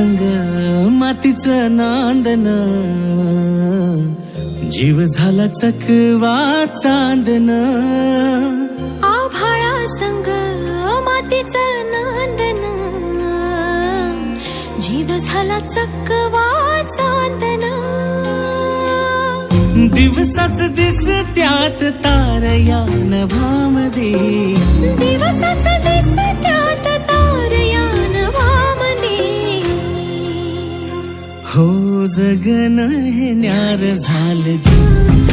संग मातीचं नांदन, जीव झाला चकवा चांदन. आभाळा संग मातीचं नांदन, जीव झाला चकवा चांदन. दिवसाच दिसत्यात तारया नभामध्ये, दिवसाच दिसत्यात तारया नभामध्ये. हो जगन हे न्यार झालं जी.